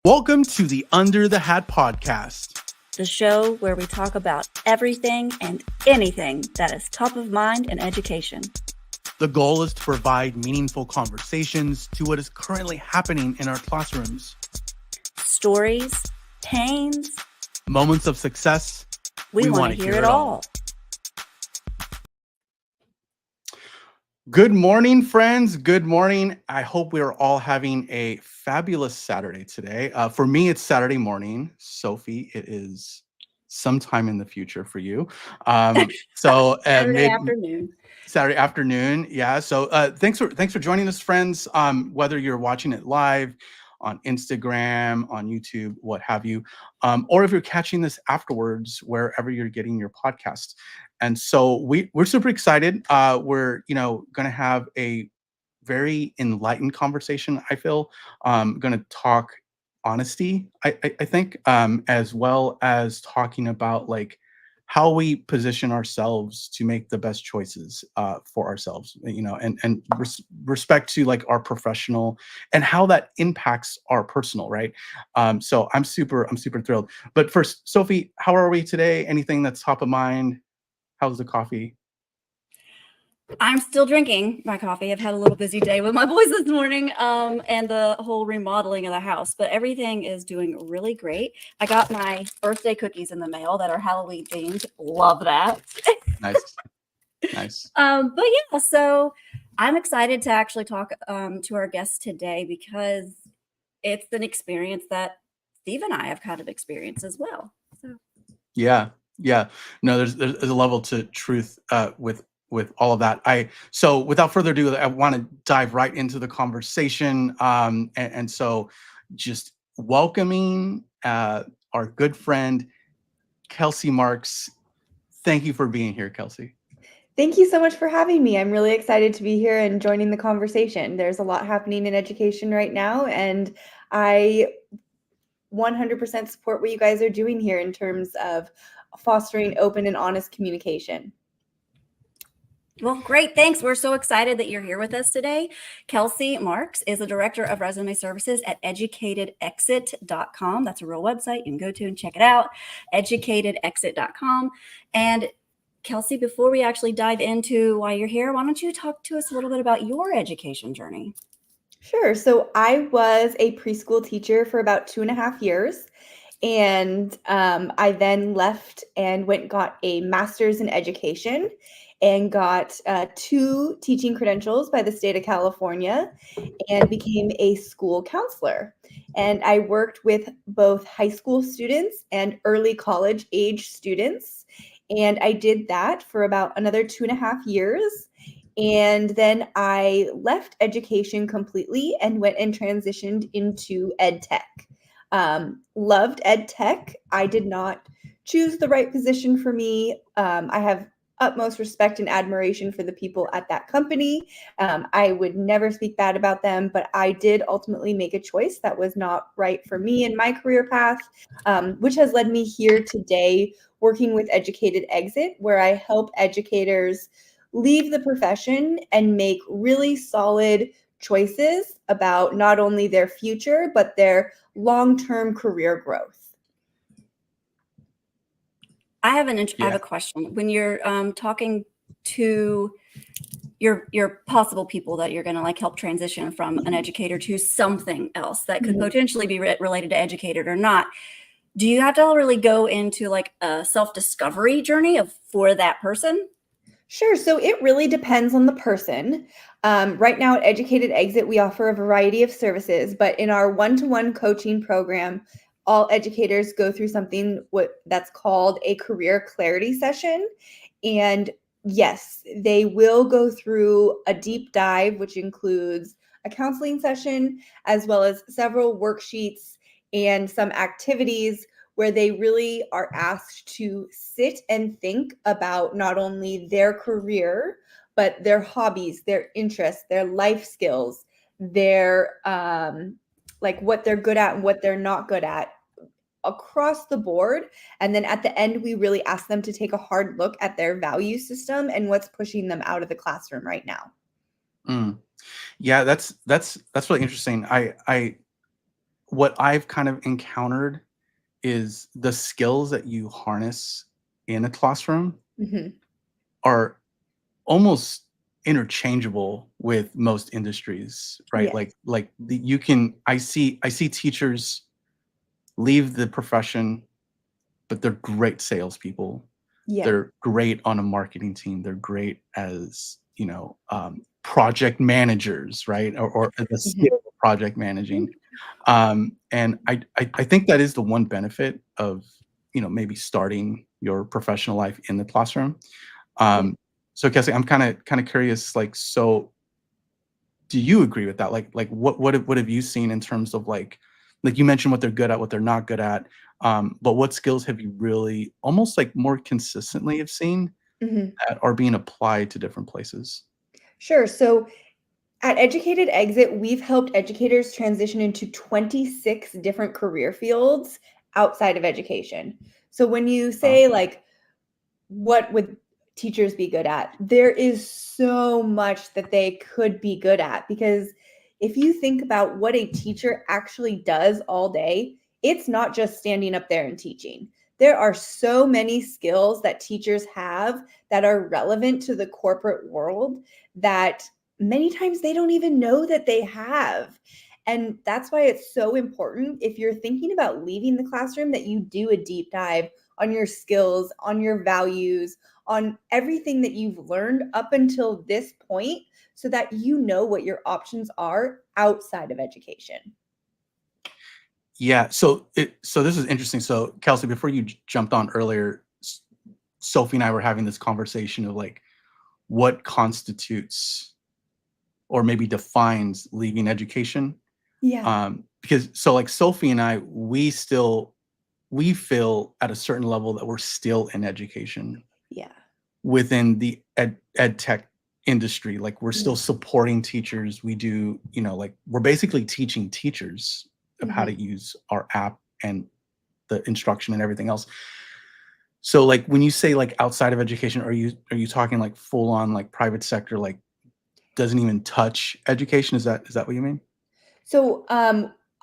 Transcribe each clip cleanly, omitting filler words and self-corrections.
Welcome to the Under the Hat podcast, the show where we talk about everything and anything that is top of mind in education. The goal is to provide meaningful conversations to what is currently happening in our classrooms. Stories, pains, moments of success. We want to hear it all. Good morning, friends. Good morning. I hope we are all having a fabulous Saturday today. For me, it's Saturday morning. Sophie, it is sometime in the future for you. Saturday afternoon. Saturday afternoon. Yeah. So thanks for joining us, friends. Whether you're watching it live on Instagram, on YouTube, what have you, or if you're catching this afterwards, wherever you're getting your podcast. And so we're super excited. We're going to have a very enlightened conversation. I feel going to talk honesty. I think as well as talking about like how we position ourselves to make the best choices for ourselves. And respect to like our professional and how that impacts our personal. Right. So I'm super thrilled. But first, Sophie, how are we today? Anything that's top of mind? How's the coffee? I'm still drinking my coffee. I've had a little busy day with my boys this morning and the whole remodeling of the house, but everything is doing really great. I got my birthday cookies in the mail that are Halloween themed. Love that. Nice. But yeah, so I'm excited to actually talk to our guests today because it's an experience that Steve and I have kind of experienced as well. So. Yeah. No, there's a level to truth with all of that. So without further ado, I want to dive right into the conversation. And so just welcoming our good friend, Kelsie Marks. Thank you for being here, Kelsie. Thank you so much for having me. I'm really excited to be here and joining the conversation. There's a lot happening in education right now, and I 100% support what you guys are doing here in terms of fostering open and honest communication. Well, great. Thanks. We're so excited that you're here with us today. Kelsie Marks is the Director of Resume Services at educatedexit.com. That's a real website. You can go to and check it out, educatedexit.com. And Kelsie, before we actually dive into why you're here, why don't you talk to us a little bit about your education journey? Sure. So I was a preschool teacher for about 2.5 years. And I then left and got a master's in education and got 2 teaching credentials by the state of California and became a school counselor. And I worked with both high school students and early college age students. And I did that for about another 2.5 years. And then I left education completely and went and transitioned into ed tech. Loved ed tech. I did not choose the right position for me. I have utmost respect and admiration for the people at that company. I would never speak bad about them, but I did ultimately make a choice that was not right for me in my career path, which has led me here today working with Educated Exit, where I help educators leave the profession and make really solid choices about not only their future, but their long-term career growth. I have a question. When you're talking to your possible people that you're going to like help transition from an educator to something else that could potentially be related to educated or not, do you have to really go into like a self-discovery journey for that person? Sure. So it really depends on the person. Right now at Educated Exit, we offer a variety of services, but in our one-to-one coaching program, all educators go through something that's called a career clarity session. And yes, they will go through a deep dive, which includes a counseling session, as well as several worksheets and some activities where they really are asked to sit and think about not only their career, but their hobbies, their interests, their life skills, their like what they're good at and what they're not good at across the board. And then at the end, we really ask them to take a hard look at their value system and what's pushing them out of the classroom right now. Yeah, that's really interesting. I what I've kind of encountered is the skills that you harness in a classroom Mhm. are almost interchangeable with most industries, right? Yes. You can I see teachers leave the profession, but they're great salespeople. Yeah. They're great on a marketing team. They're great as, project managers, right? Or the Mhm. skill of project managing. And I think that is the one benefit of, maybe starting your professional life in the classroom. Yeah. So Cassie, I'm kind of curious, like, so do you agree with that? Like what have you seen in terms of like you mentioned what they're good at, what they're not good at. But what skills have you really almost like more consistently have seen Mhm. that are being applied to different places? Sure. So at Educated Exit, we've helped educators transition into 26 different career fields outside of education. So when you Wow. say, like, what would teachers be good at? There is so much that they could be good at, because if you think about what a teacher actually does all day, it's not just standing up there and teaching. There are so many skills that teachers have that are relevant to the corporate world that many times they don't even know that they have. And that's why it's so important, if you're thinking about leaving the classroom, that you do a deep dive on your skills, on your values, on everything that you've learned up until this point, so that you know what your options are outside of education. Yeah. So this is interesting. So Kelsey, before you jumped on earlier, Sophie and I were having this conversation of like what constitutes or maybe defines leaving education. Yeah. Because so like Sophie and I, we feel at a certain level that we're still in education Yeah. within the ed tech industry. Like we're still Mhm. supporting teachers. We do, like we're basically teaching teachers of how to Mhm. use our app and the instruction and everything else. So like when you say like outside of education, are you talking like full on like private sector, like doesn't even touch education? Is that what you mean? So,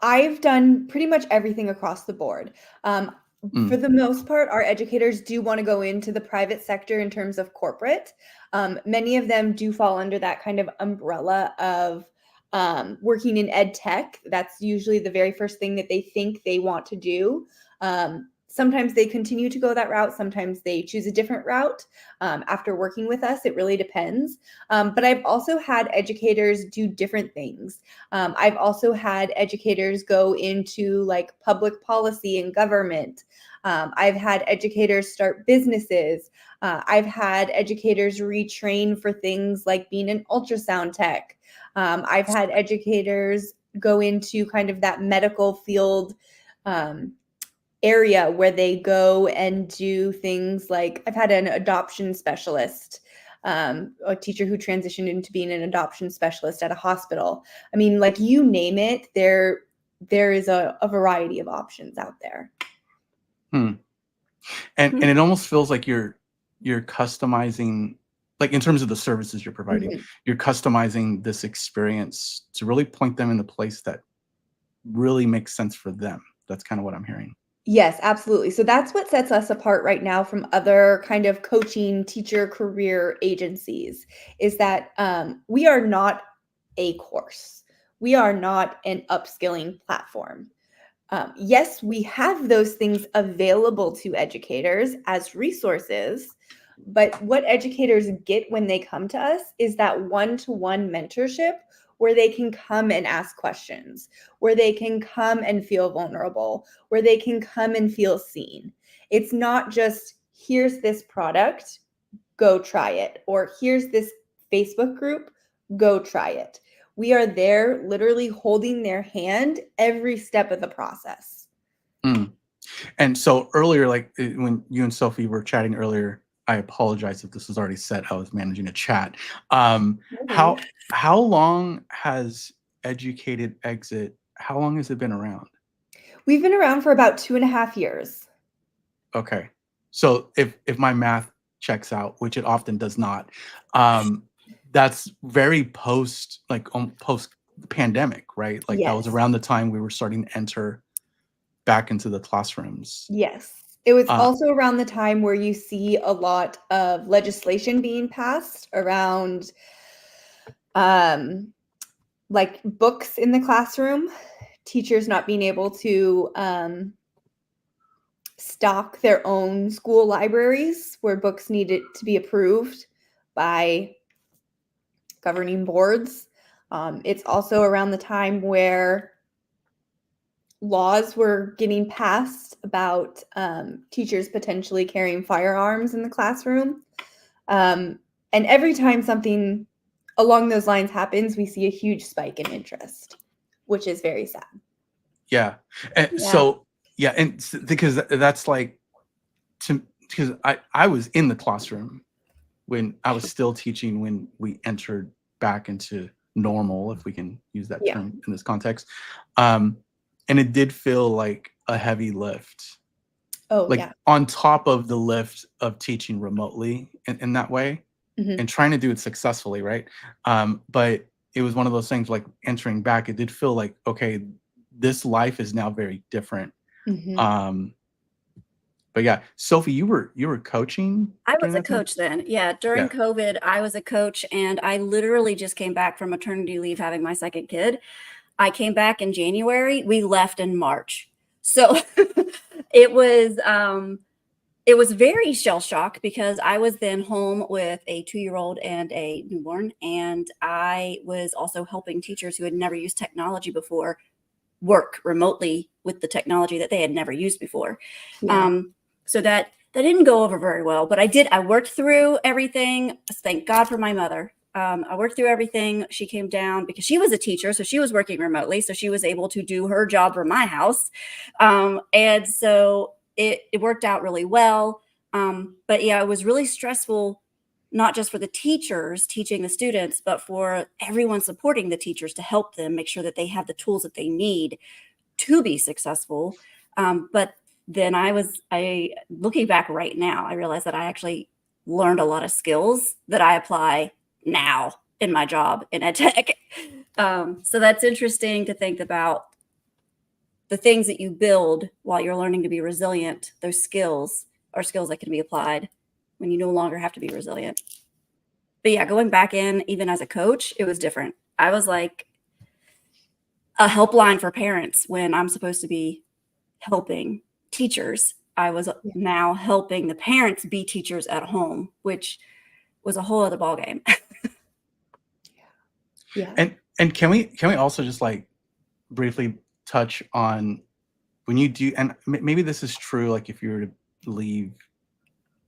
I've done pretty much everything across the board. Um, for Mm, the most part, our educators do want to go into the private sector in terms of corporate. Many of them do fall under that kind of umbrella of working in ed tech. That's usually the very first thing that they think they want to do. Sometimes they continue to go that route. Sometimes they choose a different route after working with us. It really depends. But I've also had educators do different things. I've also had educators go into like public policy and government. I've had educators start businesses. I've had educators retrain for things like being an ultrasound tech. I've had educators go into kind of that medical field um, area where they go and do things like, I've had an adoption specialist, a teacher who transitioned into being an adoption specialist at a hospital. I mean, like, you name it, there is a variety of options out there. hmm. And it almost feels like you're customizing, like in terms of the services you're providing, Mhm. you're customizing this experience to really point them in the place that really makes sense for them. That's kind of what I'm hearing. Yes, absolutely. So that's what sets us apart right now from other kind of coaching teacher career agencies, is that we are not a course. We are not an upskilling platform. Yes, we have those things available to educators as resources, but what educators get when they come to us is that one-to-one mentorship, where they can come and ask questions, where they can come and feel vulnerable, where they can come and feel seen. It's not just, here's this product, go try it, or here's this Facebook group, go try it. We are there literally holding their hand every step of the process. Mm. And so earlier, like when you and Sophie were chatting earlier, I apologize if this was already set. I was managing a chat. No How worries. how long has Educated Exit? How long has it been around? We've been around for about 2.5 years. Okay. So if my math checks out, which it often does not, um, that's very post like post the pandemic, right? Like that was Yes. around the time we were starting to enter back into the classrooms. Yes. It was Uh, also around the time where you see a lot of legislation being passed around like books in the classroom, teachers not being able to stock their own school libraries where books needed to be approved by governing boards. It's also around the time where laws were getting passed about teachers potentially carrying firearms in the classroom. And every time something along those lines happens, we see a huge spike in interest, which is very sad. yeah. And Yeah. so, yeah. And because that's like, because I was in the classroom when I was still teaching when we entered back into normal, if we can use that Yeah. term in this context. And it did feel like a heavy lift, Oh, like yeah. on top of the lift of teaching remotely in that way Mhm. and trying to do it successfully, right? But it was one of those things like entering back, it did feel like, okay, this life is now very different. Mhm. But yeah, Sophie, you were coaching I during was a that time? coach then. Yeah, during Yeah. COVID, I was a coach, and I literally just came back from maternity leave having my second kid. I came back in January. We left in March. So it was it was very shell shock because I was then home with a 2-year-old and a newborn, and I was also helping teachers who had never used technology before work remotely with the technology that they had never used before. Yeah. So that didn't go over very well, but I worked through everything. Thank God for my mother. I worked through everything. She came down because she was a teacher, so she was working remotely, so she was able to do her job from my house, and so it worked out really well. But yeah, it was really stressful, not just for the teachers teaching the students, but for everyone supporting the teachers to help them make sure that they have the tools that they need to be successful. But then I looking back right now, I realized that I actually learned a lot of skills that I apply now in my job in ed tech. So that's interesting to think about the things that you build while you're learning to be resilient. Those skills are skills that can be applied when you no longer have to be resilient. But yeah, going back in, even as a coach, it was different. I was like a helpline for parents when I'm supposed to be helping teachers. I was Yeah. now helping the parents be teachers at home, which was a whole other ballgame. Yeah. And can we also just like briefly touch on when you do, and maybe this is true, like if you were to leave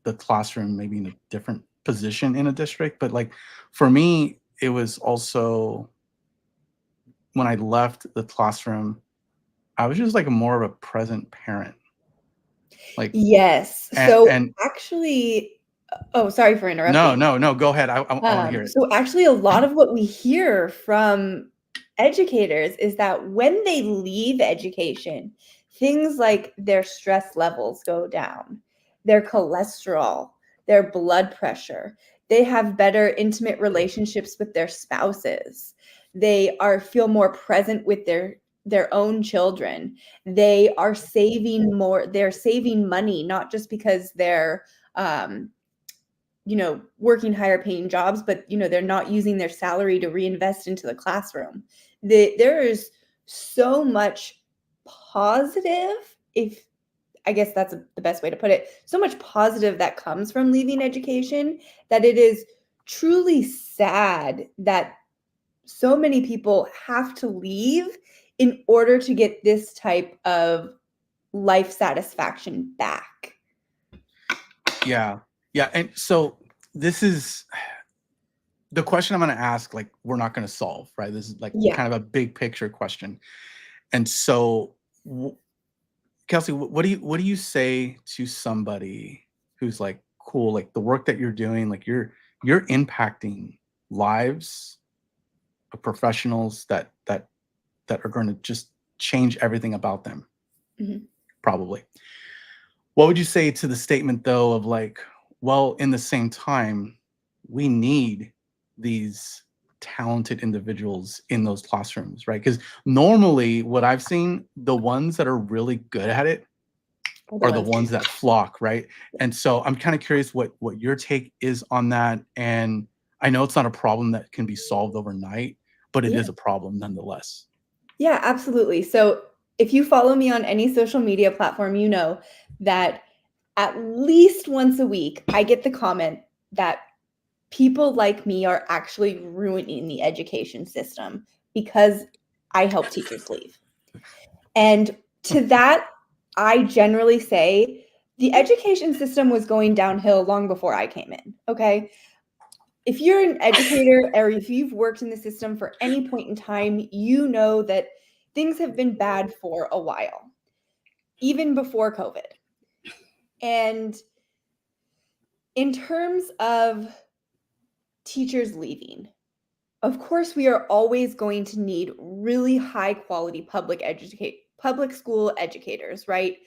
the classroom maybe in a different position in a district, but like for me, it was also when I left the classroom, I was just like more of a present parent. Like Yes. So and actually, oh, sorry for no, interrupting. no, no, go ahead. I want to hear it. So actually, a lot of what we hear from educators is that when they leave education, things like their stress levels go down, their cholesterol, their blood pressure, they have better intimate relationships with their spouses. They feel more present with their own children. They are saving more, they're saving money, not just because they're working higher paying jobs, but they're not using their salary to reinvest into the classroom. There is so much positive, if I guess that's the best way to put it, so much positive that comes from leaving education that it is truly sad that so many people have to leave in order to get this type of life satisfaction back. Yeah. Yeah. And so this is the question I'm going to ask, like, we're not going to solve, right? This is like Yeah. kind of a big picture question. And so, Kelsie, what do you say to somebody who's like, cool, like the work that you're doing, like you're impacting lives of professionals that are going to just change everything about them, Mhm. probably. What would you say to the statement though of like, well, in the same time, we need these talented individuals in those classrooms, right? Because normally what I've seen, the ones that are really good at it are the ones that flock, right? And so I'm kind of curious what your take is on that. And I know it's not a problem that can be solved overnight, but it is a problem nonetheless. Yeah, absolutely. So if you follow me on any social media platform, you know that at least once a week, I get the comment that people like me are actually ruining the education system because I help teachers leave. And to that, I generally say the education system was going downhill long before I came in. Okay. If you're an educator or if you've worked in the system for any point in time, you know that things have been bad for a while, even before COVID. And in terms of teachers leaving, of course, we are always going to need really high quality public school educators, right?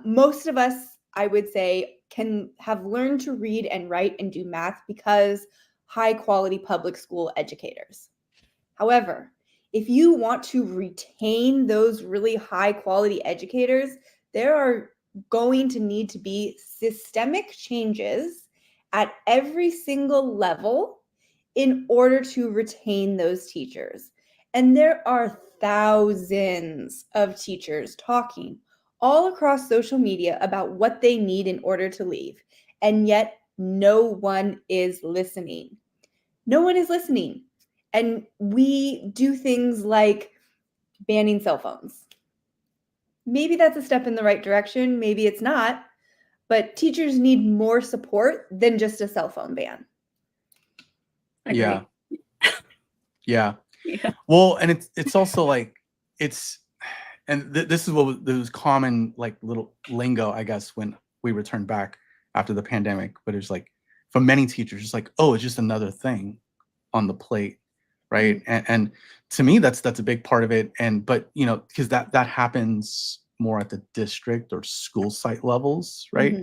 Most of us, I would say, can have learned to read and write and do math because high quality public school educators. However, if you want to retain those really high quality educators, there are going to need to be systemic changes at every single level in order to retain those teachers. And there are thousands of teachers talking all across social media about what they need in order to leave. And yet, no one is listening. No one is listening. And we do things like banning cell phones. Maybe that's a step in the right direction. Maybe it's not. But teachers need more support than just a cell phone ban. Yeah. Yeah. Yeah. Well, and it's also like this is what was common, like little lingo, I guess, when we returned back after the pandemic. But it's like for many teachers, it's like, oh, it's just another thing on the plate, right? And to me, that's a big part of it. And but you know, because that happens more at the district or school site levels, right?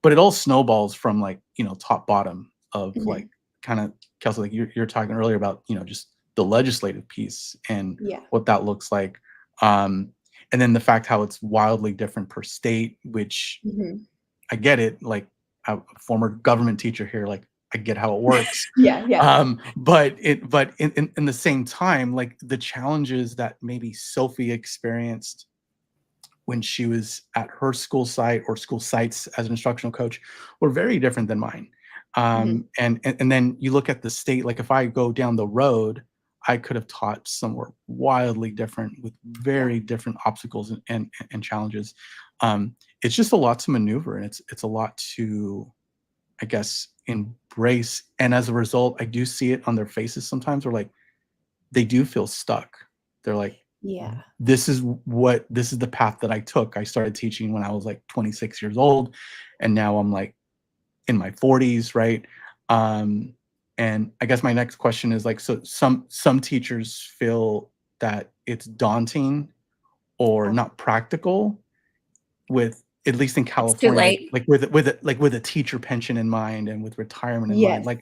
But it all snowballs from like, you know, top bottom of like kind of Kelsie, like you're talking earlier about, you know, just the legislative piece and what that looks like. And then the fact how it's wildly different per state, which I get it, like a former government teacher here, like I get how it works. But in the same time, like the challenges that maybe Sophie experienced when she was at her school site or school sites as an instructional coach were very different than mine. And then you look at the state, like if I go down the road, I could have taught somewhere wildly different with very different obstacles and challenges. It's just a lot to maneuver, and it's a lot to, I guess, embrace. And as a result, I do see it on their faces sometimes, where like they do feel stuck. They're like, this is the path that I took. I started teaching when I was like 26 years old, and now I'm like in my 40s, right? And I guess my next question is like, so some teachers feel that it's daunting or not practical with, at least in California, like with a teacher pension in mind and with retirement in mind. Like,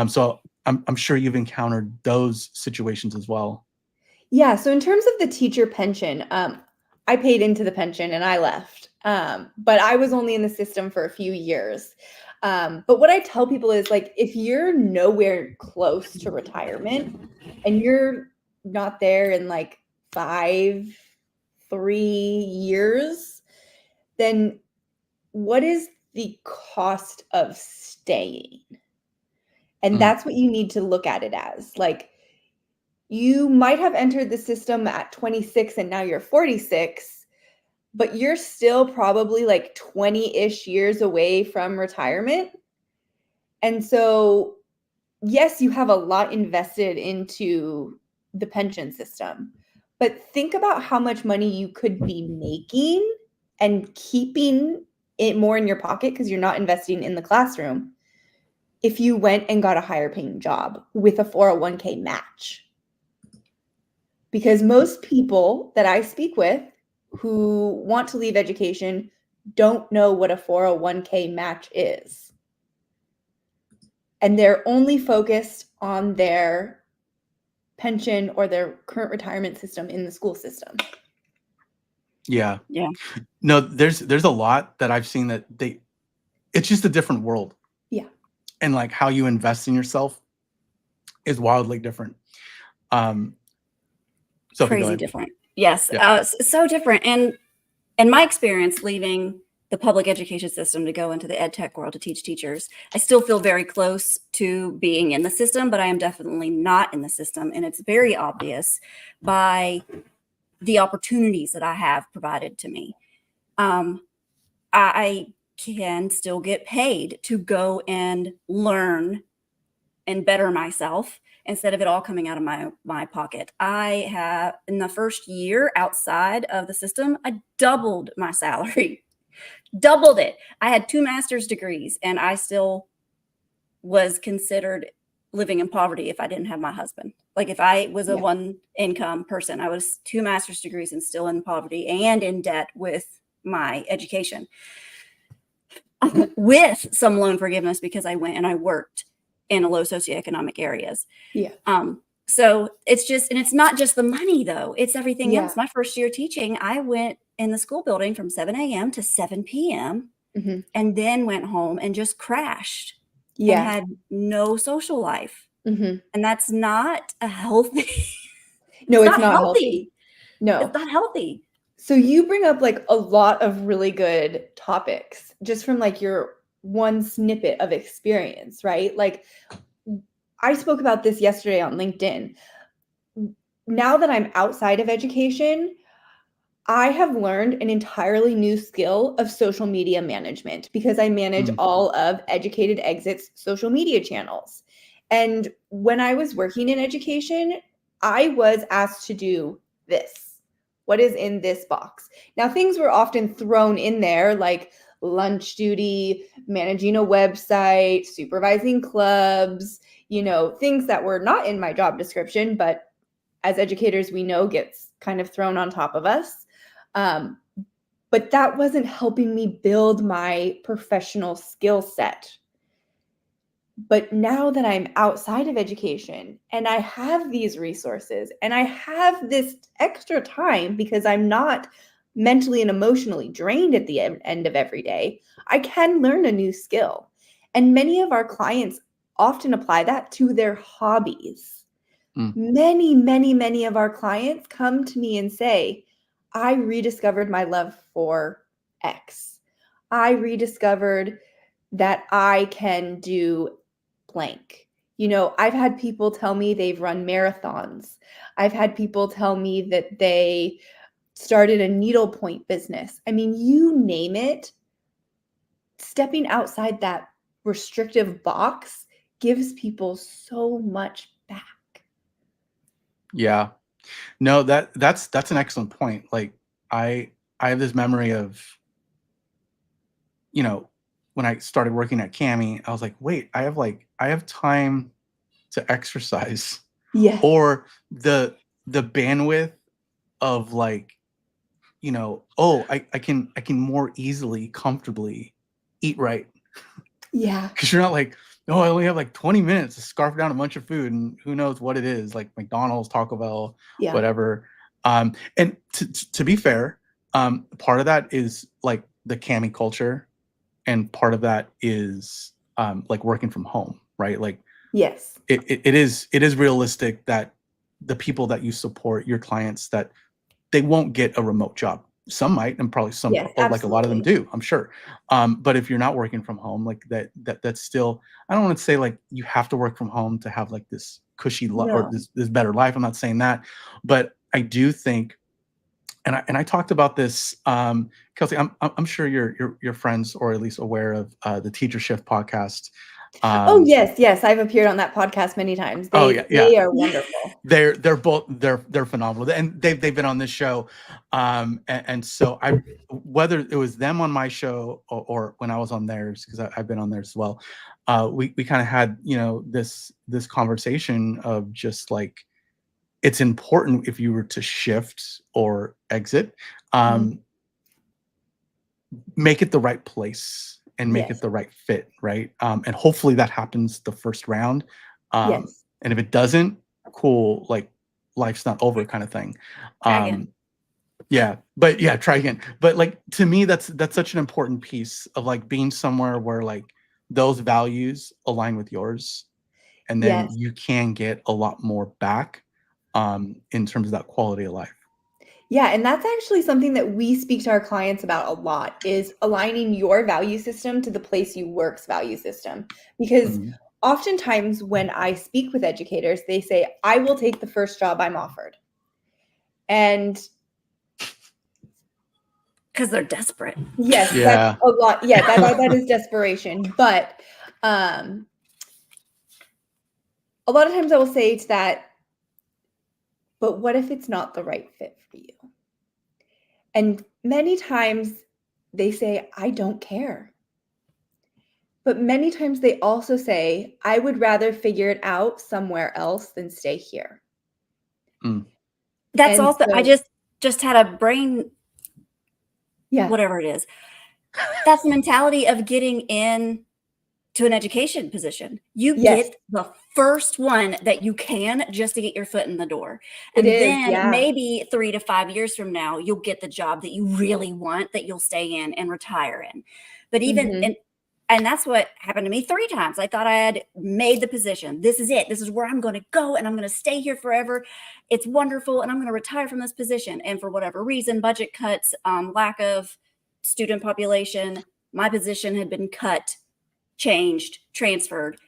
so I'm sure you've encountered those situations as well. Yeah. So in terms of the teacher pension, I paid into the pension and I left. But I was only in the system for a few years. But what I tell people is like, if you're nowhere close to retirement and you're not there in like 3 years, then what is the cost of staying? And that's what you need to look at it as. Like, you might have entered the system at 26 and now you're 46, but you're still probably like 20-ish years away from retirement. And so, yes, you have a lot invested into the pension system, but think about how much money you could be making and keeping it more in your pocket because you're not investing in the classroom if you went and got a higher paying job with a 401k match. Because most people that I speak with who want to leave education don't know what a 401k match is. And they're only focused on their pension or their current retirement system in the school system. Yeah. Yeah. No, there's a lot that I've seen that it's just a different world. Yeah. And like how you invest in yourself is wildly different. Sophie, go Crazy ahead. different. Yes. Yeah. So different. And in my experience, leaving the public education system to go into the ed tech world to teach teachers, I still feel very close to being in the system, but I am definitely not in the system. And it's very obvious by the opportunities that I have provided to me. I can still get paid to go and learn and better myself instead of it all coming out of my pocket. I have, in the first year outside of the system, I doubled my salary, doubled it. I had 2 master's degrees and I still was considered living in poverty if I didn't have my husband. Like if I was a one income person, I was 2 master's degrees and still in poverty and in debt with my education, with some loan forgiveness because I went and I worked in a low socioeconomic areas. Yeah. So it's just, and it's not just the money though, it's everything Yeah. else. My first year teaching, I went in the school building from 7 a.m. to 7 p.m. And then went home and just crashed and had no social life. And that's not a healthy. No, it's not healthy. No, it's not healthy. So you bring up like a lot of really good topics just from like your one snippet of experience, right? Like I spoke about this yesterday on LinkedIn. Now that I'm outside of education, I have learned an entirely new skill of social media management because I manage all of Educated Exit's social media channels. And when I was working in education, I was asked to do this. What is in this box? Now, things were often thrown in there like lunch duty, managing a website, supervising clubs, things that were not in my job description, but as educators, we know gets kind of thrown on top of us. But that wasn't helping me build my professional skill set. But now that I'm outside of education and I have these resources and I have this extra time because I'm not mentally and emotionally drained at the end of every day, I can learn a new skill. And many of our clients often apply that to their hobbies. Many, many, many of our clients come to me and say, I rediscovered my love for X. I rediscovered that I can do blank. I've had people tell me they've run marathons. I've had people tell me that they started a needlepoint business. I mean, you name it. Stepping outside that restrictive box gives people so much back. Yeah. No, that's an excellent point. Like I have this memory of, when I started working at Cami, I was like, wait, I have time to exercise. Yes. Or the bandwidth of like, I can more easily, comfortably eat right. Yeah. Because you're not like, oh, I only have like 20 minutes to scarf down a bunch of food and who knows what it is, like McDonald's, Taco Bell, whatever. And to be fair, part of that is like the Cami culture. And part of that is like working from home, right? Like, yes, it is realistic that the people that you support, your clients, that they won't get a remote job. Some might, and probably some, like a lot of them do, I'm sure. But if you're not working from home, like that's still, I don't want to say like you have to work from home to have like this cushy or this better life. I'm not saying that, but I do think, and I talked about this, Kelsie. I'm sure you're friends or at least aware of the Teacher Shift podcast. Oh yes, I've appeared on that podcast many times. They are wonderful. They're phenomenal, and they've been on this show, and so whether it was them on my show or when I was on theirs, because I've been on theirs as well, we kind of had this conversation of just like, it's important if you were to shift or exit, make it the right place and make it the right fit, right? And hopefully that happens the first round. And if it doesn't, cool, like life's not over kind of thing. Try again. Yeah, but yeah, try again. But like to me, that's such an important piece of like being somewhere where like those values align with yours, and then Yes. you can get a lot more back in terms of that quality of life. Yeah, and that's actually something that we speak to our clients about a lot is aligning your value system to the place you work's value system. Because Mhm. oftentimes when I speak with educators, they say, I will take the first job I'm offered. And Because they're desperate. yes, that's Yeah. a lot. Yeah, that is desperation. But a lot of times I will say to that, but what if it's not the right fit for you? And many times they say, I don't care. But many times they also say, I would rather figure it out somewhere else than stay here. Mm. That's And also, I so, just had a brain, yeah, whatever it is. That's the mentality of getting in to an education position. You yes, get the first one that you can just to get your foot in the door. it And is. then Yeah. maybe 3 to 5 years from now, you'll get the job that you really want, that you'll stay in and retire in. But even, Mhm. and that's what happened to me 3 times. I thought I had made the position. This is it. This is where I'm going to go and I'm going to stay here forever. It's wonderful. And I'm going to retire from this position. And for whatever reason, budget cuts, lack of student population, my position had been cut, changed, transferred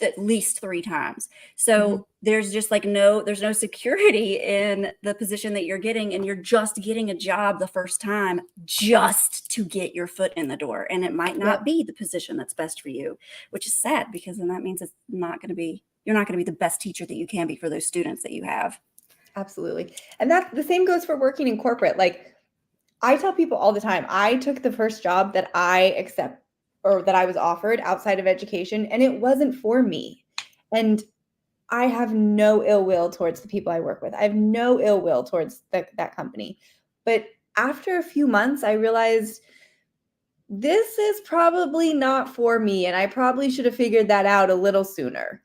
at least 3 times. So Mhm. there's just like there's no security in the position that you're getting, and you're just getting a job the first time just to get your foot in the door. And it might not Yep. be the position that's best for you, which is sad, because then that means you're not going to be the best teacher that you can be for those students that you have. Absolutely. And that the same goes for working in corporate. Like I tell people all the time, I took the first job that I accept or that I was offered outside of education, and it wasn't for me. And I have no ill will towards the people I work with. I have no ill will towards that company. But after a few months, I realized this is probably not for me, and I probably should have figured that out a little sooner.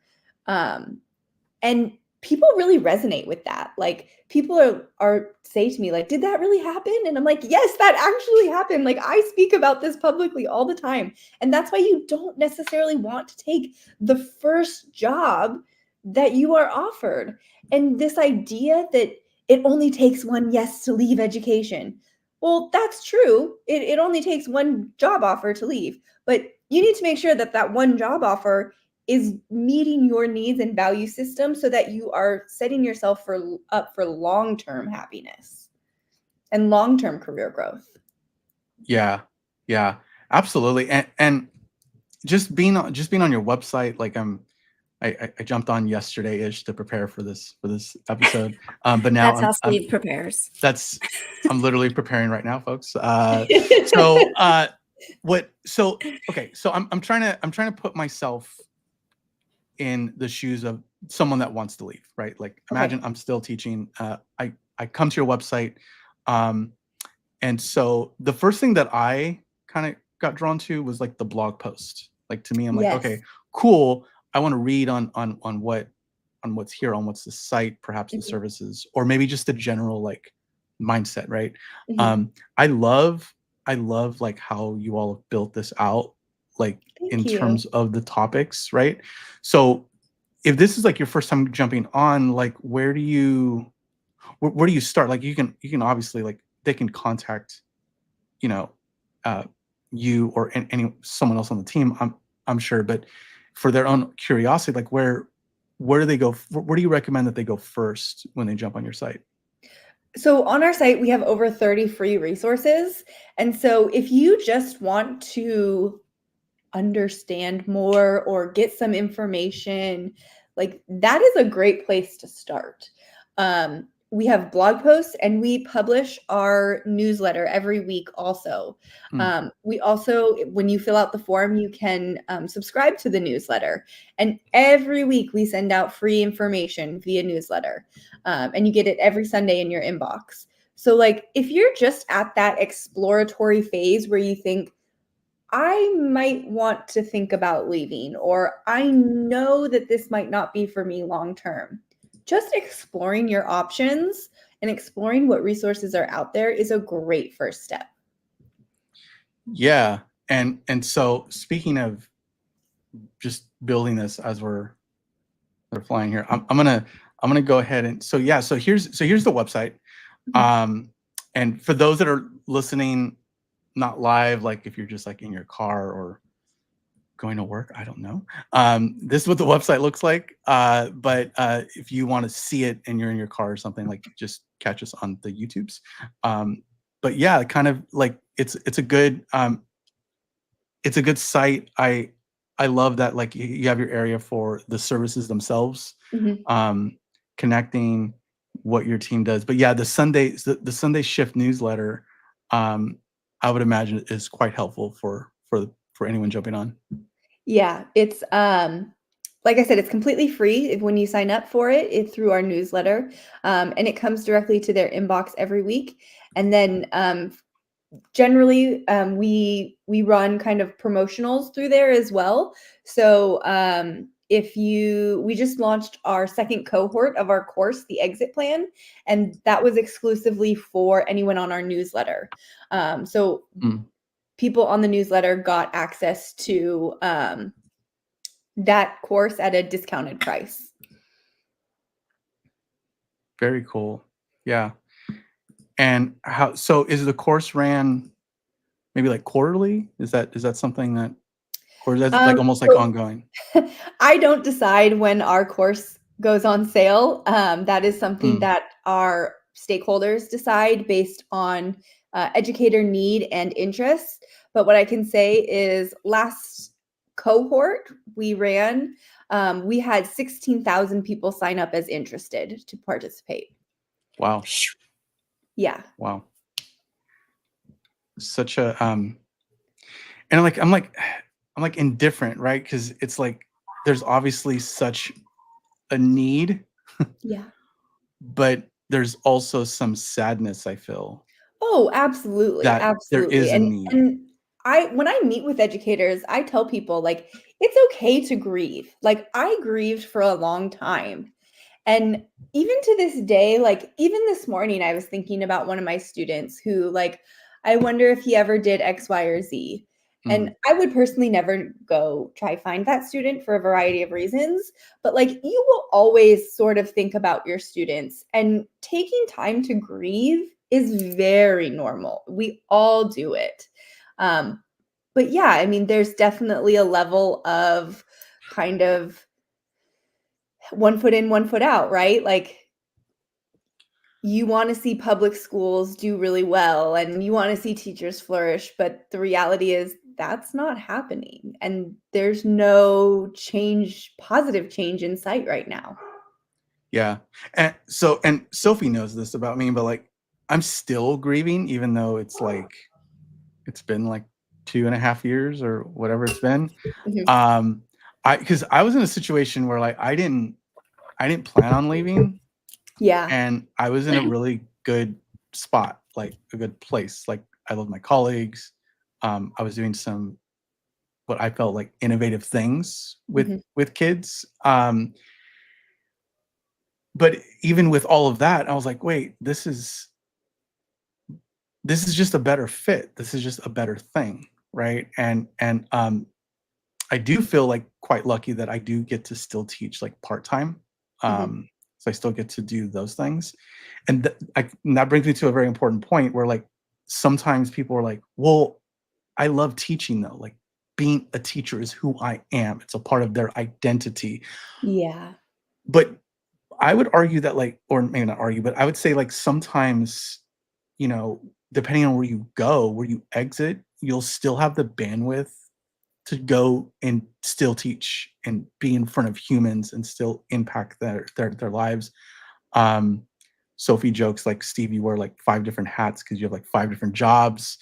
And people really resonate with that. Like people are say to me like, did that really happen? And I'm like, yes, that actually happened. Like I speak about this publicly all the time. And that's why you don't necessarily want to take the first job that you are offered. And this idea that it only takes one yes to leave education. Well, that's true. It only takes one job offer to leave, but you need to make sure that that one job offer is meeting your needs and value system so that you are setting yourself up for long-term happiness and long-term career growth. Yeah. Yeah. Absolutely. And just being on your website, like I jumped on yesterday-ish to prepare for this episode. But now That's how I'm Steve prepares. that's I'm literally preparing right now, folks. So what so okay, so I'm trying to put myself in the shoes of someone that wants to leave, right? Like Okay. imagine I'm still teaching. I come to your website, um, and so the first thing that I kind of got drawn to was like the blog post. Like to me, I'm like, Yes. okay, cool. I want to read on what's here, on what's the site, perhaps the Mhm. services, or maybe just the general like mindset, right? Mhm. I love like how you all have built this out, like Thank in you. terms of the topics, right? So if this is like your first time jumping on, like where do you start? Like you can obviously like they can contact, you know, uh, you or any someone else on the team. I'm sure, but for their own curiosity, like where do they go? Where do you recommend that they go first when they jump on your site? So on our site, we have over 30 free resources. And so if you just want to understand more or get some information, like that is a great place to start. We have blog posts and we publish our newsletter every week also. Mm, We also, when you fill out the form, you can subscribe to the newsletter. And every week we send out free information via newsletter. And you get it every Sunday in your inbox. So like if you're just at that exploratory phase where you think, I might want to think about leaving, or I know that this might not be for me long term. just exploring your options and exploring what resources are out there is a great first step. Yeah. And so speaking of just building this as we're flying here, I'm gonna go ahead and so here's the website. And for those that are listening not live, like if you're just like in your car or going to work, I don't know. This is what the website looks like. But if you want to see it and you're in your car or something, like just catch us on the YouTubes. But yeah, kind of like it's a good site. I love that like you have your area for the services themselves, connecting what your team does. But yeah, the Sunday shift newsletter, I would imagine is quite helpful for anyone jumping on. Yeah, it's like I said, it's completely free when you sign up for it. It's through our newsletter, and it comes directly to their inbox every week. And then generally, we run kind of promotionals through there as well. So we just launched our second cohort of our course, the Exit Plan, and that was exclusively for anyone on our newsletter. So people on the newsletter got access to that course at a discounted price. Very cool. Yeah. And so is the course ran maybe like quarterly? Is that something that, or is that like almost like ongoing? I don't decide when our course goes on sale. That is something that our stakeholders decide based on educator need and interest. But what I can say is last cohort we ran, we had 16,000 people sign up as interested to participate. Wow. Yeah. Wow. Such a and I'm like indifferent, right? Because it's like there's obviously such a need. Yeah. But there's also some sadness, I feel. Oh, absolutely, That there absolutely. is a need. And when I meet with educators, I tell people like it's okay to grieve. Like I grieved for a long time. And even to this day, like even this morning, I was thinking about one of my students who, like, I wonder if he ever did X, Y, or Z. And I would personally never go try find that student for a variety of reasons. But like you will always sort of think about your students, and taking time to grieve is very normal. We all do it. But yeah, I mean, there's definitely a level of kind of one foot in, one foot out, right? Like you want to see public schools do really well and you want to see teachers flourish, but the reality is that's not happening. And there's no positive change in sight right now. Yeah. And Sophie knows this about me, but like I'm still grieving, even though it's like it's been like 2.5 years or whatever it's been. Because I was in a situation where like I didn't plan on leaving. Yeah. And I was in a really good spot, like a good place. Like I love my colleagues. I was doing some what I felt like innovative things with kids. But even with all of that, I was like, wait, this is just a better fit. This is just a better thing, right? And I do feel like quite lucky that I do get to still teach like part-time. So I still get to do those things. And that brings me to a very important point where like sometimes people are like, well, I love teaching though. Like being a teacher is who I am. It's a part of their identity. Yeah. But I would argue that like, or maybe not argue, but I would say like sometimes, you know, depending on where you go, where you exit, you'll still have the bandwidth to go and still teach and be in front of humans and still impact their lives. Sophie jokes like, Steve, you wear like 5 different hats because you have like 5 different jobs.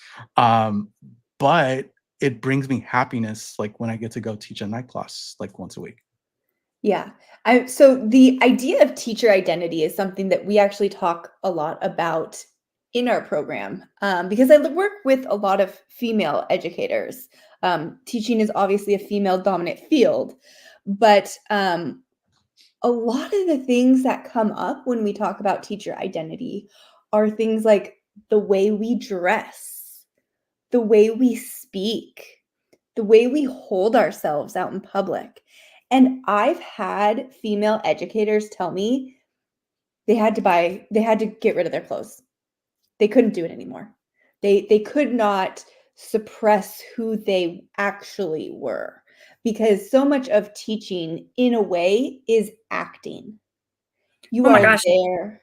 But it brings me happiness like when I get to go teach a night class like once a week. Yeah. So the idea of teacher identity is something that we actually talk a lot about in our program, because I work with a lot of female educators. Teaching is obviously a female dominant field, but a a lot of the things that come up when we talk about teacher identity are things like the way we dress, the way we speak, the way we hold ourselves out in public. And I've had female educators tell me they had to get rid of their clothes. They couldn't do it anymore. They could not suppress who they actually were because so much of teaching in a way is acting. You Oh my are gosh. there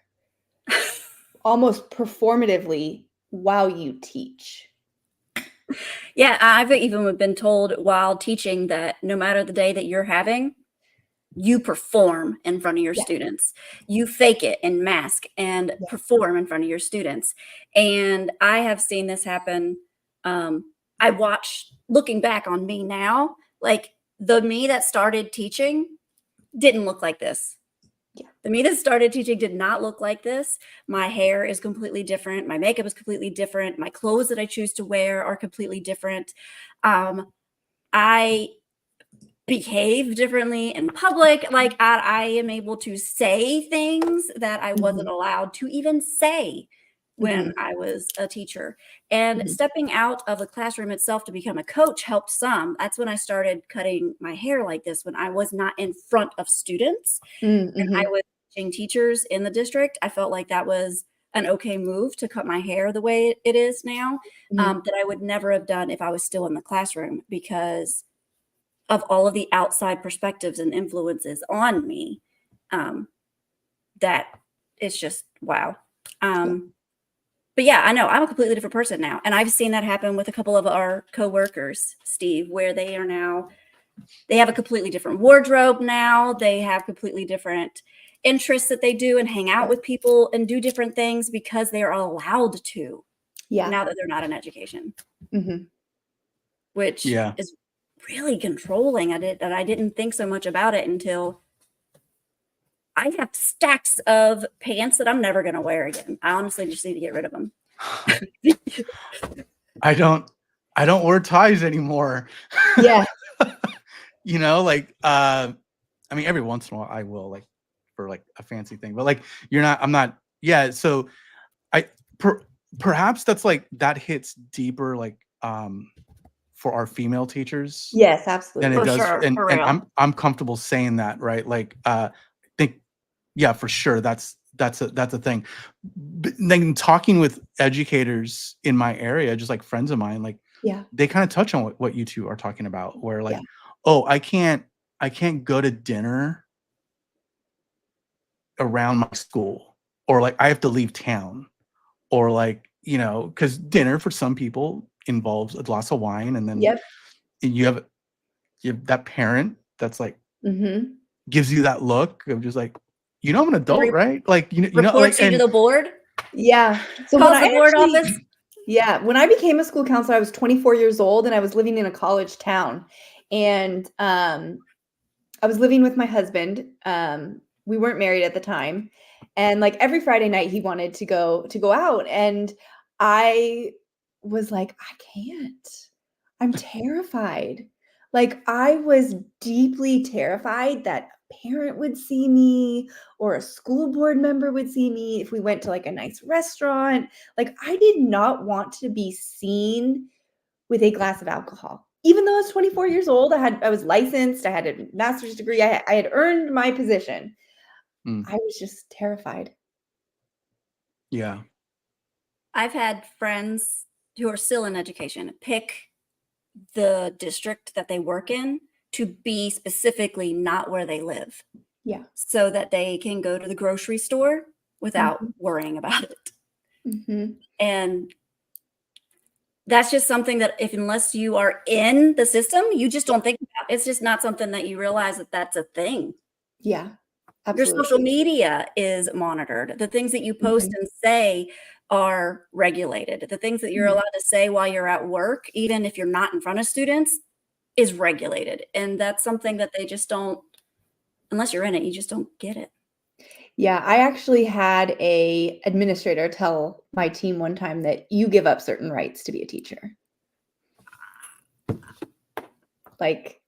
almost performatively while you teach. Yeah, I've even been told while teaching that no matter the day that you're having, you perform in front of your Yeah. students. You fake it and mask and Yeah. perform in front of your students. And I have seen this happen. I watch, looking back on me now, like the me that started teaching didn't look like this. Yeah. The me that started teaching did not look like this. My hair is completely different. My makeup is completely different. My clothes that I choose to wear are completely different. I behave differently in public. Like I am able to say things that I wasn't allowed to even say when I was a teacher. And stepping out of the classroom itself to become a coach helped some. That's when I started cutting my hair like this, when I was not in front of students and I was teaching teachers in the district. I felt like that was an okay move to cut my hair the way it is now, that I would never have done if I was still in the classroom because of all of the outside perspectives and influences on me. That it's just wow. But yeah, I know I'm a completely different person now. And I've seen that happen with a couple of our coworkers, Steve, where they have a completely different wardrobe now. They have completely different interests that they do and hang out with people and do different things because they are allowed to now that they're not in education, which Yeah. is really controlling. I didn't think so much about it until I have stacks of pants that I'm never going to wear again. I honestly just need to get rid of them. I don't wear ties anymore. Yeah. You know, like I mean every once in a while I will, like for like a fancy thing, but like I'm not. Yeah, so perhaps that's like that hits deeper like for our female teachers Yes, than absolutely. it For does sure, and for and real. I'm comfortable saying that, right? Like I think yeah, for sure that's a thing. But then talking with educators in my area, just like friends of mine, like Yeah. they kind of touch on what you two are talking about, where like, Yeah. oh, I can't go to dinner around my school, or like I have to leave town, or like, you know, because dinner for some people involves a glass of wine, and then Yep. you have that parent that's like gives you that look of just like, you know, I'm an adult, right? Like you know, like Reports you to and the board, Yeah. So when calls I the board office. when I became a school counselor, I was 24 years old and I was living in a college town. And I was living with my husband. We weren't married at the time. And like every Friday night he wanted to go out. And I was like, I can't. I'm terrified. Like I was deeply terrified that a parent would see me or a school board member would see me if we went to like a nice restaurant. Like I did not want to be seen with a glass of alcohol. Even though I was 24 years old, I was licensed, I had a master's degree, I had earned my position. I was just terrified. yeah. I've had friends who are still in education pick the district that they work in to be specifically not where they live Yeah. so that they can go to the grocery store without worrying about it. And that's just something that unless you are in the system, you just don't think about. It's just not something that you realize that that's a thing. Yeah. Your social Absolutely. media is monitored. The things that you post and say are regulated. The things that you're allowed to say while you're at work, even if you're not in front of students, is regulated. And that's something that they just don't, unless you're in it, you just don't get it. Yeah, I actually had a administrator tell my team one time that you give up certain rights to be a teacher. Like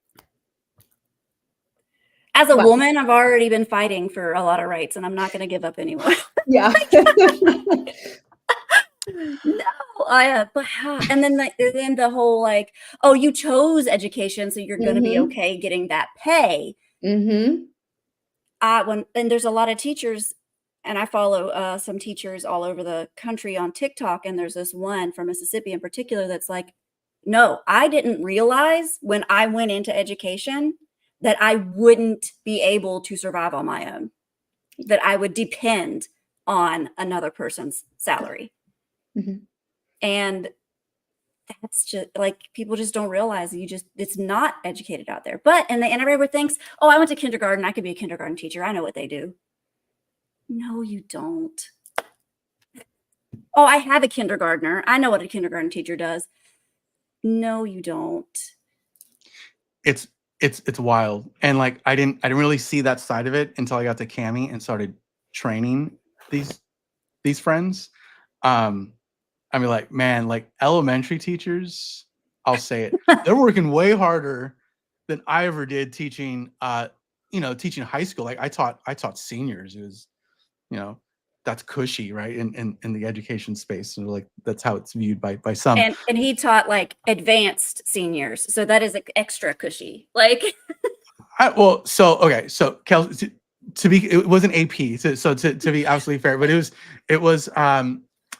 As a Wow. woman, I've already been fighting for a lot of rights, and I'm not going to give up anymore. Yeah. No, but and then the whole like, oh, you chose education, so you're going to be okay getting that pay. Mm-hmm. And there's a lot of teachers, and I follow some teachers all over the country on TikTok, and there's this one from Mississippi in particular that's like, no, I didn't realize when I went into education that I wouldn't be able to survive on my own, that I would depend on another person's salary. Mm-hmm. And that's just like, people just don't realize it's not educated out there. But, and everyone thinks, oh, I went to kindergarten, I could be a kindergarten teacher. I know what they do. No, you don't. Oh, I have a kindergartner. I know what a kindergarten teacher does. No, you don't. It's wild. And like I didn't really see that side of it until I got to Cami and started training these friends. I mean, like, man, like elementary teachers, I'll say it, they're working way harder than I ever did teaching teaching high school. Like I taught seniors. It was, that's cushy, right? In the education space. So like that's how it's viewed by some. And he taught like advanced seniors. So that is like extra cushy. Like so Kelsie, it was an AP. So to be absolutely fair, but it was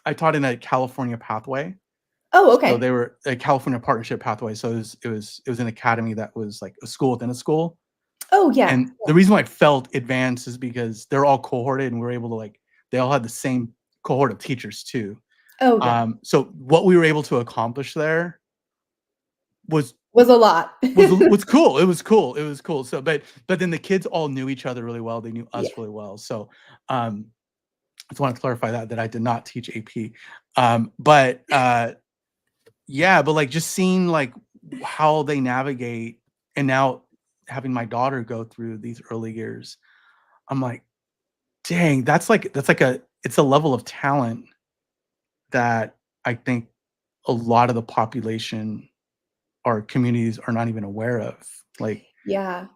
I taught in a California pathway. Oh, okay. So they were a California partnership pathway. So it was an academy that was like a school within a school. Oh, yeah. And the reason why it felt advanced is because they're all cohorted and we're able to they all had the same cohort of teachers too. Oh, yeah. So what we were able to accomplish there was a lot. was cool. It was cool. So, but then the kids all knew each other really well. They knew us really well. So, I just want to clarify that I did not teach AP. But like just seeing like how they navigate, and now having my daughter go through these early years, I'm like, dang, that's it's a level of talent that I think a lot of the population or communities are not even aware of. Like, yeah.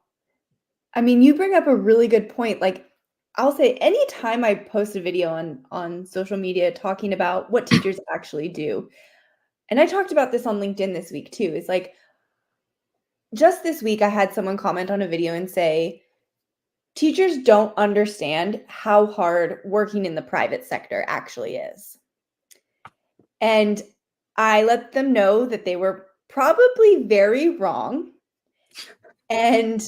I mean, you bring up a really good point. Like, I'll say anytime I post a video on social media talking about what teachers actually do, and I talked about this on LinkedIn this week too, is like, just this week I had someone comment on a video and say, teachers don't understand how hard working in the private sector actually is. And I let them know that they were probably very wrong. And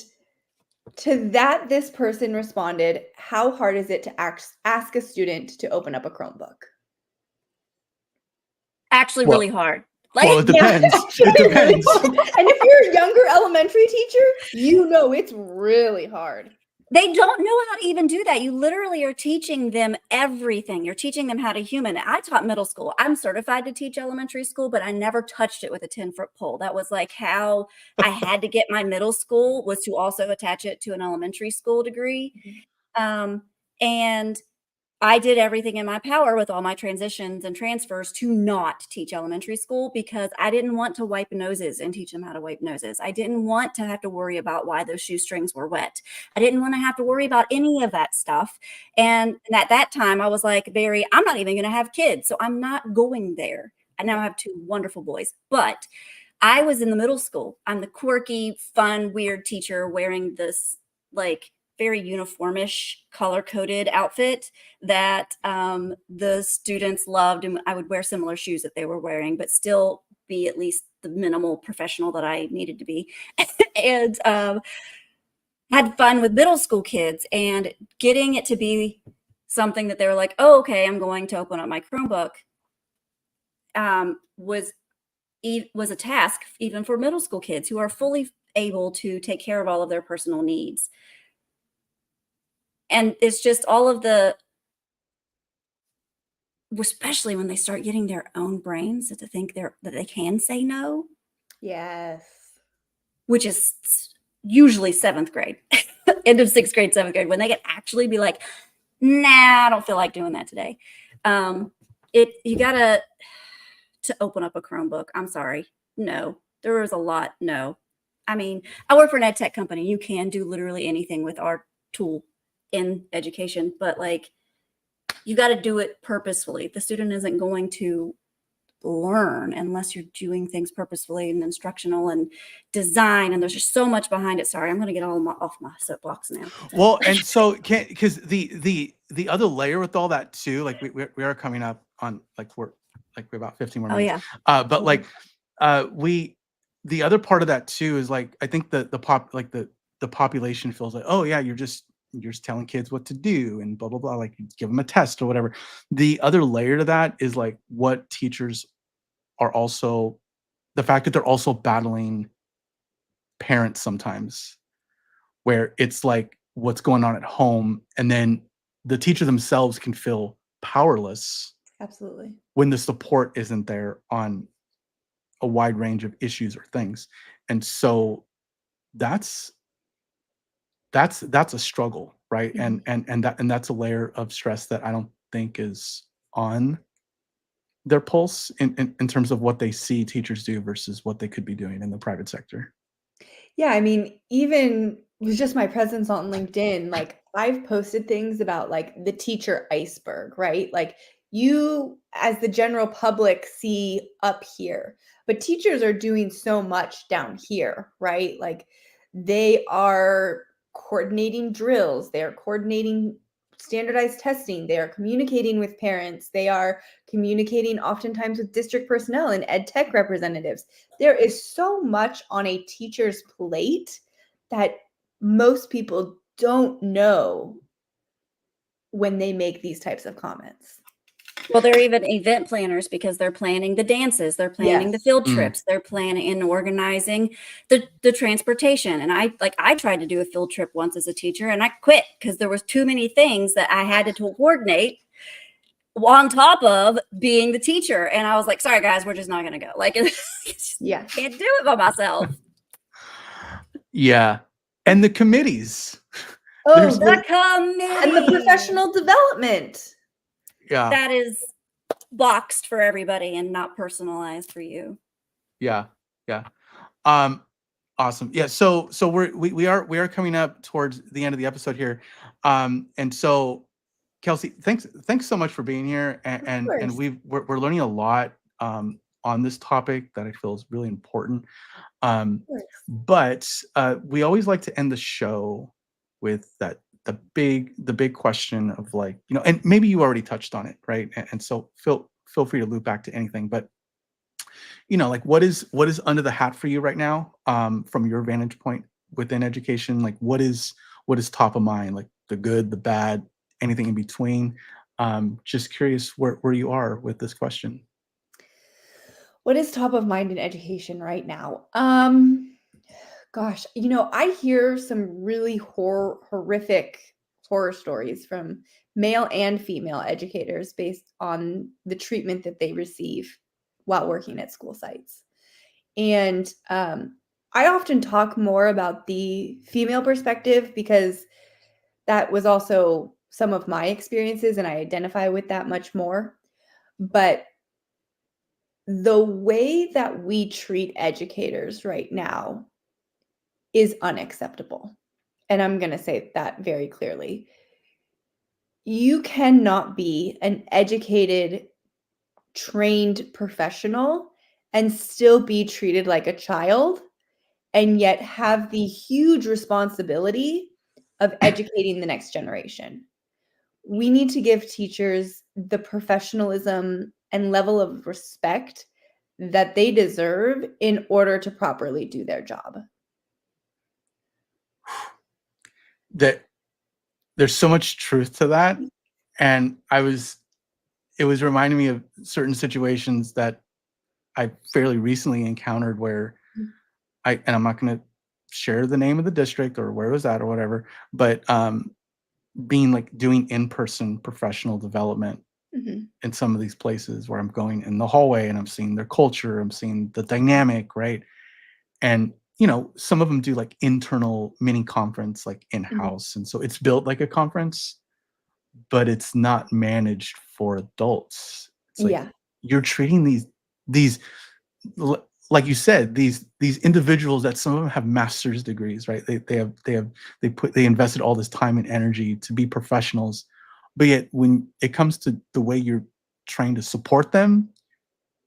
to that, this person responded, how hard is it to ask a student to open up a Chromebook? Actually, really hard. Like, well, it depends. It depends. Really, and if you're a younger elementary teacher, it's really hard. They don't know how to even do that. You literally are teaching them everything. You're teaching them how to human. I taught middle school. I'm certified to teach elementary school, but I never touched it with a 10-foot pole. That was like how I had to get my middle school, was to also attach it to an elementary school degree. And I did everything in my power with all my transitions and transfers to not teach elementary school, because I didn't want to wipe noses and teach them how to wipe noses. I didn't want to have to worry about why those shoestrings were wet. I didn't want to have to worry about any of that stuff. And at that time I was like, I'm not even going to have kids, so I'm not going there. I now have 2 wonderful boys, but I was in the middle school. I'm the quirky, fun, weird teacher wearing this like very uniformish, color-coded outfit that the students loved, and I would wear similar shoes that they were wearing, but still be at least the minimal professional that I needed to be. And had fun with middle school kids, and getting it to be something that they were like, oh, okay, I'm going to open up my Chromebook, was a task even for middle school kids who are fully able to take care of all of their personal needs. And it's just all of especially when they start getting their own brains to think that they can say no. Yes. Which is usually 7th grade, end of 6th grade, 7th grade, when they can actually be like, nah, I don't feel like doing that today. You gotta open up a Chromebook. I'm sorry. No, there was a lot. No. I mean, I work for an ed tech company. You can do literally anything with our tool in education, but like you got to do it purposefully. The student isn't going to learn unless you're doing things purposefully and instructional and design. And there's just so much behind it. Sorry, I'm going to get all off my soapbox now. Well, and so because the other layer with all that too, like we are coming up on we're about 15 more Oh minutes. yeah. But like the other part of that too is like I think the population feels like, oh yeah, you're just telling kids what to do and blah blah blah, like you give them a test or whatever. The other layer to that is like what teachers are also, the fact that they're also battling parents sometimes, where it's like what's going on at home, and then the teacher themselves can feel powerless Absolutely. when the support isn't there on a wide range of issues or things. And so that's a struggle, right? Mhm. And that's a layer of stress that I don't think is on their pulse in terms of what they see teachers do versus what they could be doing in the private sector. Yeah, I mean, even with just my presence on LinkedIn, like I've posted things about like the teacher iceberg, right? Like you as the general public see up here, but teachers are doing so much down here, right? Like they are coordinating drills, they are coordinating standardized testing, they are communicating with parents, they are communicating oftentimes with district personnel and ed tech representatives. There is so much on a teacher's plate that most people don't know when they make these types of comments. Well, they're even event planners because they're planning the dances, they're planning the Yes. field trips, they're planning and organizing the transportation. And I tried to do a field trip once as a teacher and I quit because there was too many things that I had to coordinate on top of being the teacher. And I was like, sorry guys, we're just not gonna go. Like Yeah. can't do it by myself. Yeah. And the committees. Oh, The committee. and the professional development. Yeah. That is boxed for everybody and not personalized for you. Yeah. Yeah. Awesome. Yeah. So we are coming up towards the end of the episode here. And so Kelsie, thanks so much for being here. And course. we're learning a lot on this topic that I feel is really important. Of course. But we always like to end the show with the big question of like, and maybe you already touched on it, right? And so feel free to loop back to anything, but like what is under the hat for you right now, from your vantage point within education? Like what is top of mind, like the good, the bad, anything in between? Just curious where you are with this question. What is top of mind in education right now? Gosh, I hear some really horrific horror stories from male and female educators based on the treatment that they receive while working at school sites. And I often talk more about the female perspective because that was also some of my experiences and I identify with that much more. But the way that we treat educators right now is unacceptable. And I'm going to say that very clearly. You cannot be an educated, trained professional and still be treated like a child and yet have the huge responsibility of educating the next generation. We need to give teachers the professionalism and level of respect that they deserve in order to properly do their job. That there's so much truth to that, and it was reminding me of certain situations that I fairly recently encountered where and I'm not going to share the name of the district or where it was at or whatever, but being like doing in-person professional development Mhm. in some of these places where I'm going in the hallway and I'm seeing their culture, I'm seeing the dynamic, right? And some of them do like internal mini conference like Mhm. in-house, and so it's built like a conference, but it's not managed for adults. It's like Yeah. you're treating these like you said, these individuals that some of them have master's degrees, right? They invested all this time and energy to be professionals, but yet when it comes to the way you're trying to support them,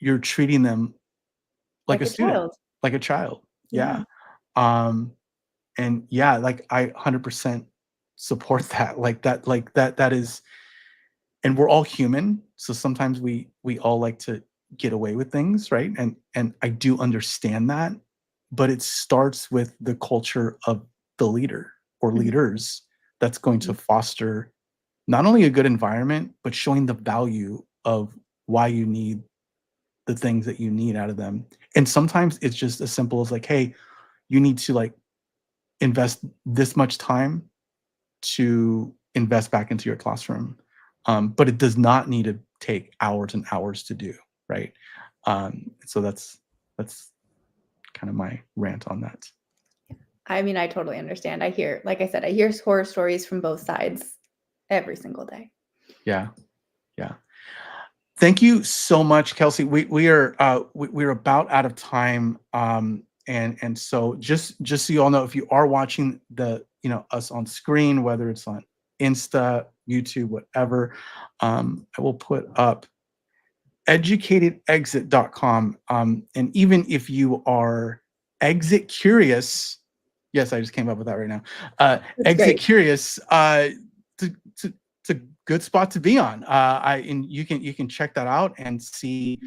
you're treating them like a a student, child. like a child. Yeah. Yeah. And yeah, like I 100% support that. That is, and we're all human, so sometimes we all like to get away with things, right? And I do understand that, but it starts with the culture of the leader or Mhm. leaders that's going to Mhm. foster not only a good environment, but showing the value of why you need the things that you need out of them. And sometimes it's just as simple as like, hey, you need to like invest this much time to invest back into your classroom. But it does not need to take hours and hours to do, right? So that's kind of my rant on that. I mean, I totally understand. Like I said, I hear horror stories from both sides every single day. Yeah, yeah. Thank you so much, Kelsie. We're about out of time, and so just so you all know, if you are watching us on screen, whether it's on Insta, YouTube, whatever, I will put up educatedexit.com. And even if you are exit curious, yes, I just came up with that right now. That's Exit great. curious, it's a good spot to be on. And you can check that out and see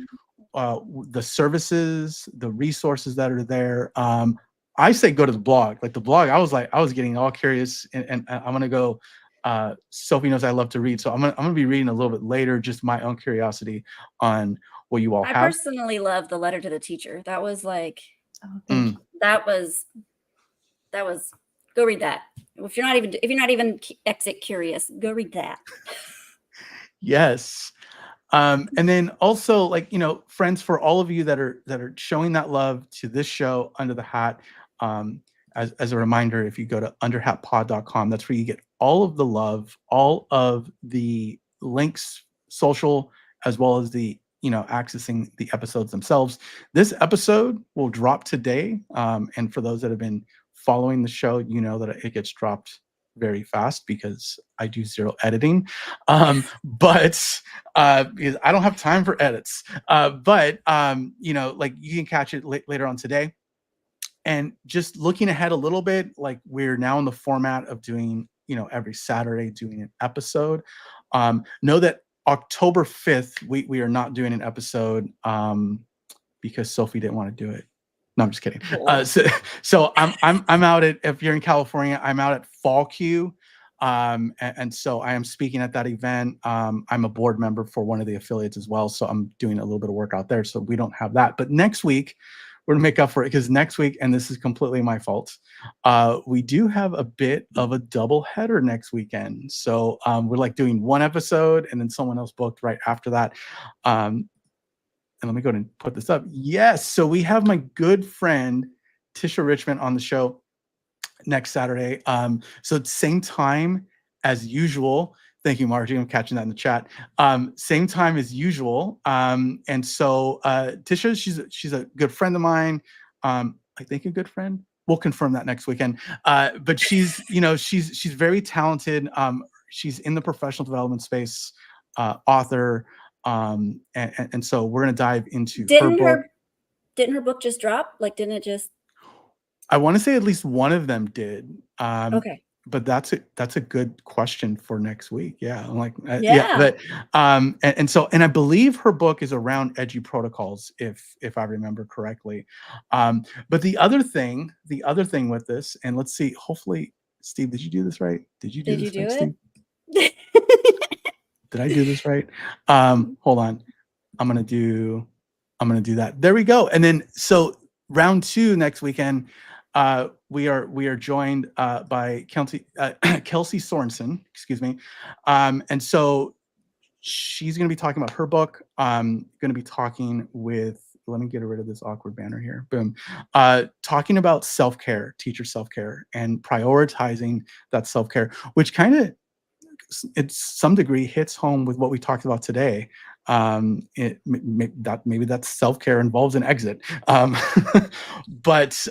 the services, the resources that are there. I say go to the blog. Like the blog, I was getting all curious, and I'm gonna go. Sophie knows I love to read, so I'm gonna be reading a little bit later, just my own curiosity on what you all I have. personally love the letter to the teacher. That was like, Oh, thank you. that was go read that. If you're not even exit curious, go read that. Yes. And then also, like, friends, for all of you that are showing that love to this show, Under the Hat, as a reminder, if you go to underhatpod.com, that's where you get all of the love, all of the links, social, as well as the accessing the episodes themselves. This episode will drop today, and for those that have been following the show, you know that it gets dropped very fast because I do zero editing. But because I don't have time for edits. But like you can catch it later on today. And just looking ahead a little bit, like we're now in the format of doing, every Saturday doing an episode. Know that October 5th, we are not doing an episode because Sophie didn't want to do it. No, I'm just kidding. So I'm out at, if you're in California, I'm out at Fall Q. And so I am speaking at that event. I'm a board member for one of the affiliates as well. So I'm doing a little bit of work out there. So we don't have that. But next week, we're gonna make up for it because next week, and this is completely my fault, we do have a bit of a double header next weekend. So we're like doing one episode and then someone else booked right after that. And let me go ahead and put this up. Yes. So we have my good friend Tisha Richmond on the show next Saturday. So same time as usual. Thank you, Margie. I'm catching that in the chat. Same time as usual. And so Tisha, she's a good friend of mine. I think a good friend. We'll confirm that next weekend. But she's very talented. She's in the professional development space, author. And so we're gonna dive into her book. Didn't her book just drop? Like, didn't it just? I want to say at least one of them did. Okay. But that's a good question for next week. Yeah, I'm like, Yeah. But and I believe her book is around edgy protocols, if I remember correctly. But the other thing with this, and let's see, hopefully, Steve, did you do this right? Did you do it? Steve? Did I do this right? Hold on. I'm gonna do that. There we go. And then so round 2 next weekend, we are joined by Kelsie Sorensen, excuse me. And so she's going to be talking about her book. Going to be talking with, let me get rid of this awkward banner here. Boom. Talking about self-care, teacher self-care, and prioritizing that self-care, which kind of, it's some degree hits home with what we talked about today. Maybe that's self-care involves an exit. But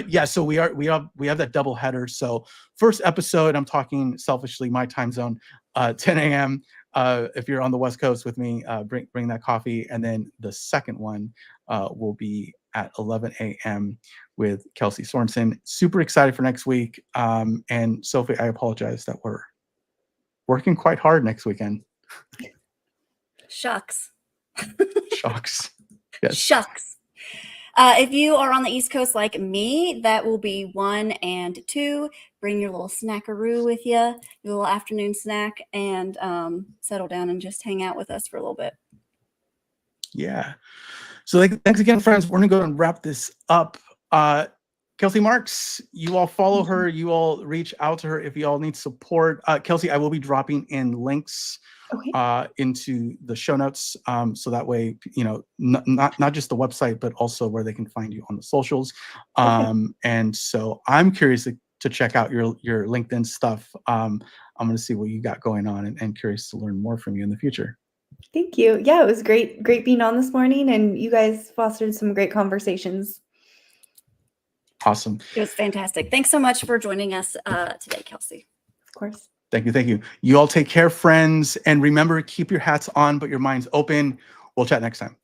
yeah, so we have that double header. So first episode, I'm talking selfishly my time zone, 10 a.m. If you're on the West Coast with me, bring that coffee. And then the second one will be at 11 a.m. with Kelsie Sorensen. Super excited for next week. And Sophie, I apologize that we're working quite hard next weekend. Shucks. Shocks. Yes. Shucks. If you are on the East Coast like me, that will be 1 and 2. Bring your little snackaroo with you, your little afternoon snack, and settle down and just hang out with us for a little bit. Yeah. So thanks again, friends. We're going to go and wrap this up. Kelsie Marks, you all follow her. You all reach out to her if you all need support. Kelsie, I will be dropping in links into the show notes, so that way, you know, not just the website, but also where they can find you on the socials. And so I'm curious to check out your LinkedIn stuff. I'm going to see what you got going on, and curious to learn more from you in the future. Thank you. Yeah, it was great being on this morning, and you guys fostered some great conversations. Awesome. It was fantastic. Thanks so much for joining us today, Kelsie. Of course. Thank you. Thank you. You all take care, friends. And remember, keep your hats on, but your minds open. We'll chat next time.